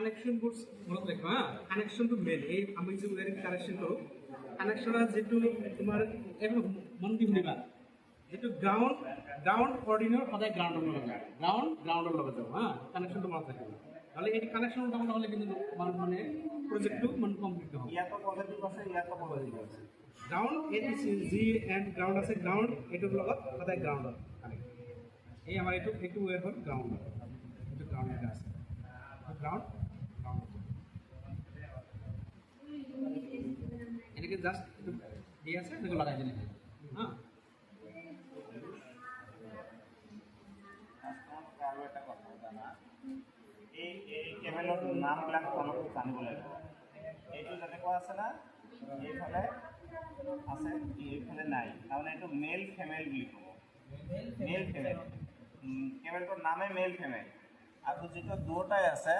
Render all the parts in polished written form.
connection বোৰ মনত ৰাখিবা হা কানেকশ্যনটো মেইন এই আমি যে ওয়াৰিং কানেকশ্যন কৰোঁ কানেকশ্যনৰ যিটো তোমাৰ এইটো মন দি শুনিবা যিটো গ্ৰাউণ্ড অৰ্ডিনৰ সদায় গ্ৰাউণ্ডৰ লগত যায় গ্ৰাউণ্ডৰ লগত যাব হা কানেকশ্যনটো মনত ৰাখিবা নহ'লে এই কানেকশ্যন ডাউন নহ'লে কিন্তু মানে প্ৰজেক্টটো মানে কমপ্লিট নহ'ব ইয়াতো পজিটিভ আছে ইয়াতো পজিটিভ আছে গ্ৰাউণ্ড এইটো জি এণ্ড গ্ৰাউণ্ড আছে গ্ৰাউণ্ড এইটোৰ লগত সদায় গ্ৰাউণ্ডত কানেক্ট এই আমাৰ এইটো ৱেৰ হ'ল গ্ৰাউণ্ডত এইটো গ্ৰাউণ্ড এটা আছে গ্ৰাউণ্ড এনেকৈ জাষ্ট এইটো দি আছে এনেকৈ লগাই দিলে হা আৰু এটা কথা জানা এই কেবেলৰ নামবিলাক অলপ জানিব লাগিব এইটো যেনেকুৱা আছে না এইফালে আছে এইফালে নাই তাৰমানে এইটো মেল ফিমেল বুলি ক'ব মেল ফিমেল কেবেলটোৰ নামে মেল ফিমেল আৰু যিটো দুটাই আছে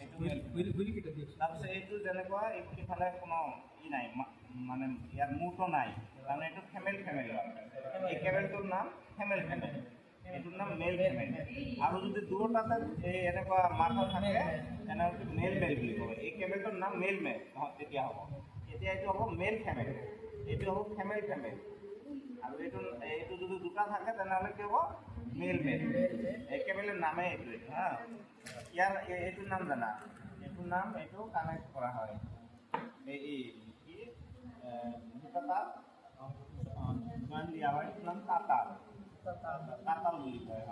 এইটো তাৰপিছত এইটো যেনেকুৱা এইফালে কোনো নাই মানে ইয়াৰ মূৰটো নাই তাৰমানে এইটো ফিমেল এই কেবেলটোৰ নাম ফিমেল এইটোৰ নাম মেল ফিমেল আৰু যদি দুটাতে এই এনেকুৱা মাথা থাকে তেনেহ'লে মেল বুলি ক'ব এই কেবেলটোৰ নাম মেল তেতিয়া হ'ব এতিয়া এইটো হ'ব মেল ফিমেল এইটো হ'ব ফিমেল আৰু এইটো যদি দুটা থাকে তেনেহ'লে কি হ'ব মেল এই কেবেলৰ নামে এইটো হা ইয়াৰ এইটোৰ নাম জানা এইটোৰ নাম এইটো কানেক্ট কৰা হয় এই কি দুটা তাত জইন দিয়া হয় এইটোৰ নাম তাতাল বুলি কয়